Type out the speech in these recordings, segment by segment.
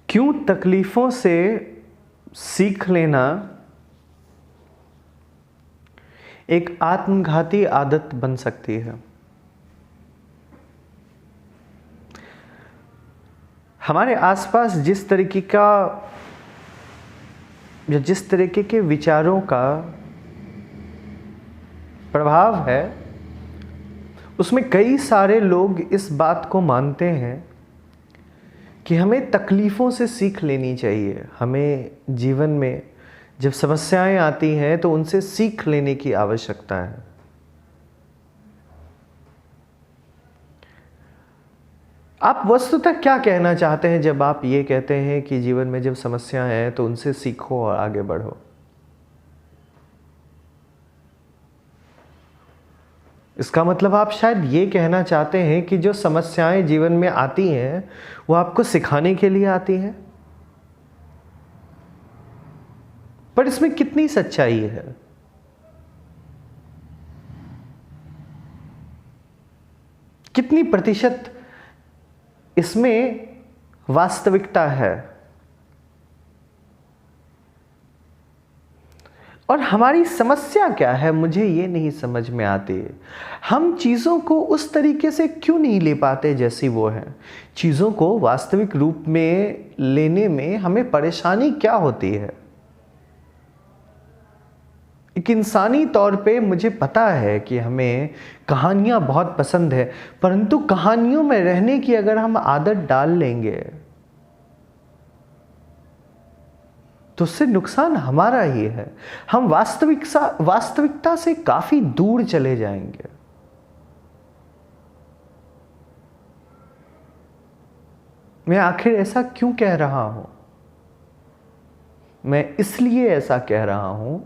क्यों तकलीफों से सीख लेना एक आत्मघाती आदत बन सकती है। हमारे आसपास जिस तरीके का या जिस तरीके के विचारों का प्रभाव है, उसमें कई सारे लोग इस बात को मानते हैं कि हमें तकलीफ़ों से सीख लेनी चाहिए। हमें जीवन में जब समस्याएं आती हैं तो उनसे सीख लेने की आवश्यकता है। आप वस्तुतः क्या कहना चाहते हैं जब आप ये कहते हैं कि जीवन में जब समस्याएं हैं तो उनसे सीखो और आगे बढ़ो? इसका मतलब आप शायद ये कहना चाहते हैं कि जो समस्याएं जीवन में आती हैं वो आपको सिखाने के लिए आती हैं। पर इसमें कितनी सच्चाई है? कितनी प्रतिशत इसमें वास्तविकता है? और हमारी समस्या क्या है, मुझे ये नहीं समझ में आती। हम चीज़ों को उस तरीके से क्यों नहीं ले पाते जैसी वो है? चीज़ों को वास्तविक रूप में लेने में हमें परेशानी क्या होती है? एक इंसानी तौर पे मुझे पता है कि हमें कहानियाँ बहुत पसंद है, परंतु कहानियों में रहने की अगर हम आदत डाल लेंगे तो उससे नुकसान हमारा ही है। हम वास्तविकता से काफी दूर चले जाएंगे। मैं आखिर ऐसा क्यों कह रहा हूं? मैं इसलिए ऐसा कह रहा हूं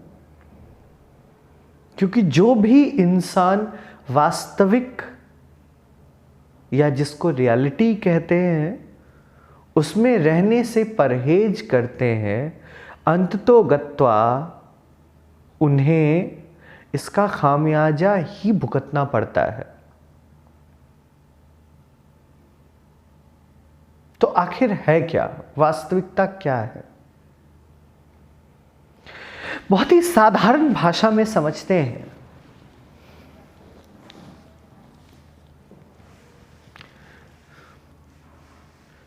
क्योंकि जो भी इंसान वास्तविक या जिसको रियलिटी कहते हैं उसमें रहने से परहेज करते हैं, अंततोगत्वा उन्हें इसका खामियाजा ही भुगतना पड़ता है। तो आखिर है क्या? वास्तविकता क्या है? बहुत ही साधारण भाषा में समझते हैं।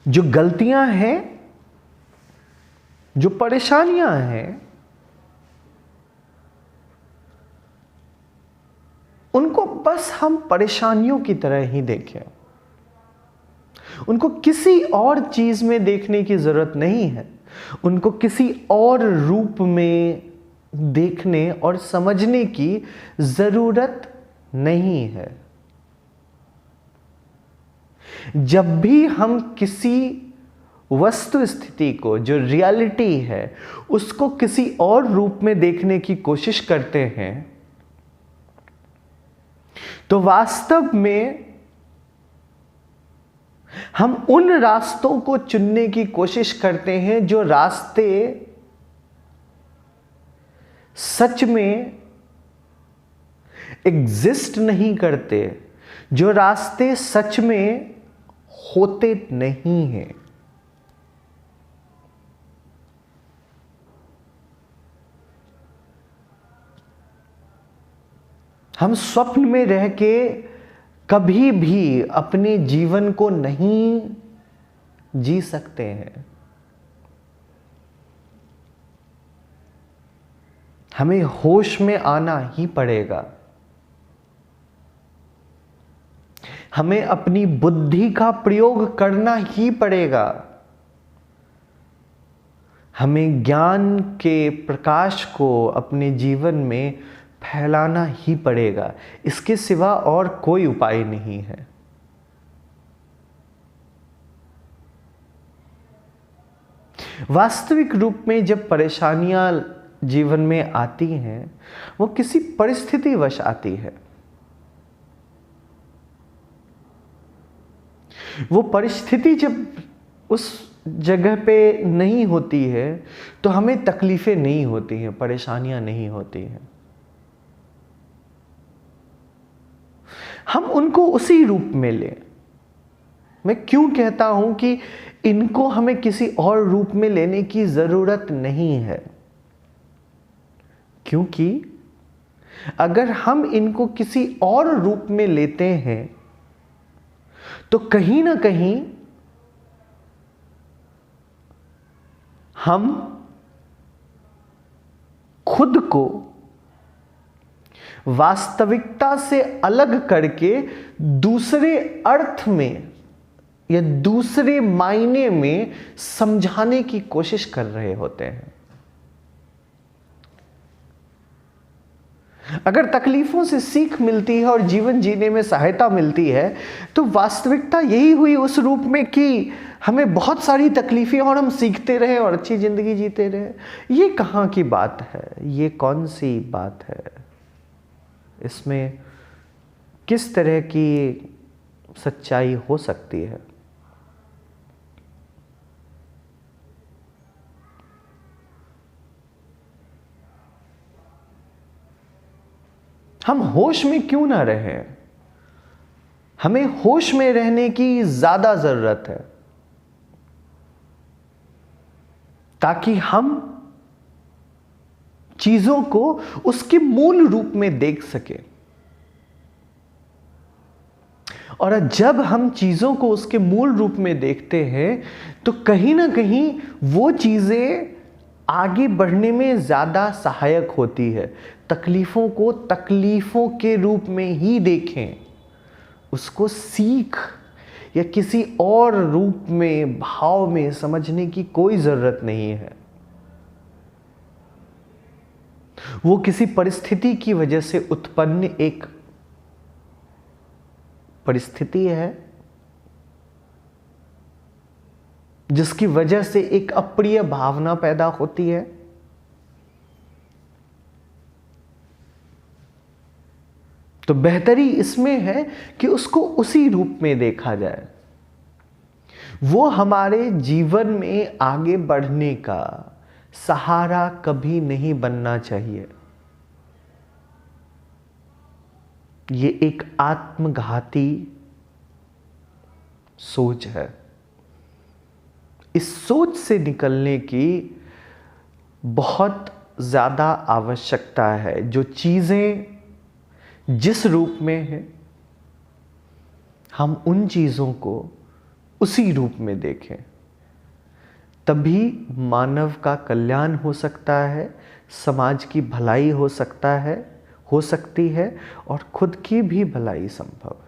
जो गलतियां हैं, जो परेशानियां हैं, उनको बस हम परेशानियों की तरह ही देखें। उनको किसी और चीज में देखने की जरूरत नहीं है। उनको किसी और रूप में देखने और समझने की जरूरत नहीं है। जब भी हम किसी वस्तु स्थिति को, जो रियलिटी है, उसको किसी और रूप में देखने की कोशिश करते हैं तो वास्तव में हम उन रास्तों को चुनने की कोशिश करते हैं जो रास्ते सच में एग्जिस्ट नहीं करते, जो रास्ते सच में होते नहीं हैं। हम स्वप्न में रह के कभी भी अपने जीवन को नहीं जी सकते हैं। हमें होश में आना ही पड़ेगा। हमें अपनी बुद्धि का प्रयोग करना ही पड़ेगा। हमें ज्ञान के प्रकाश को अपने जीवन में फैलाना ही पड़ेगा। इसके सिवा और कोई उपाय नहीं है। वास्तविक रूप में जब परेशानियां जीवन में आती हैं वो किसी परिस्थितिवश आती है। वो परिस्थिति जब उस जगह पे नहीं होती है तो हमें तकलीफें नहीं होती हैं, परेशानियां नहीं होती हैं। हम उनको उसी रूप में लें। मैं क्यों कहता हूं कि इनको हमें किसी और रूप में लेने की जरूरत नहीं है? क्योंकि अगर हम इनको किसी और रूप में लेते हैं तो कहीं ना कहीं हम खुद को वास्तविकता से अलग करके दूसरे अर्थ में या दूसरे मायने में समझाने की कोशिश कर रहे होते हैं। अगर तकलीफों से सीख मिलती है और जीवन जीने में सहायता मिलती है तो वास्तविकता यही हुई उस रूप में कि हमें बहुत सारी तकलीफें और हम सीखते रहे और अच्छी जिंदगी जीते रहे। ये कहाँ की बात है? ये कौन सी बात है? इसमें किस तरह की सच्चाई हो सकती है? हम होश में क्यों ना रहें? हमें होश में रहने की ज्यादा जरूरत है ताकि हम चीजों को उसके मूल रूप में देख सकें। और जब हम चीजों को उसके मूल रूप में देखते हैं तो कहीं ना कहीं वो चीजें आगे बढ़ने में ज्यादा सहायक होती है। तकलीफों को तकलीफों के रूप में ही देखें, उसको सीख या किसी और रूप में भाव में समझने की कोई जरूरत नहीं है। वो किसी परिस्थिति की वजह से उत्पन्न एक परिस्थिति है जिसकी वजह से एक अप्रिय भावना पैदा होती है। तो बेहतरी इसमें है कि उसको उसी रूप में देखा जाए। वो हमारे जीवन में आगे बढ़ने का सहारा कभी नहीं बनना चाहिए। ये एक आत्मघाती सोच है। इस सोच से निकलने की बहुत ज़्यादा आवश्यकता है। जो चीज़ें जिस रूप में हैं, हम उन चीज़ों को उसी रूप में देखें, तभी मानव का कल्याण हो सकता है, समाज की भलाई हो सकती है और खुद की भी भलाई संभव है।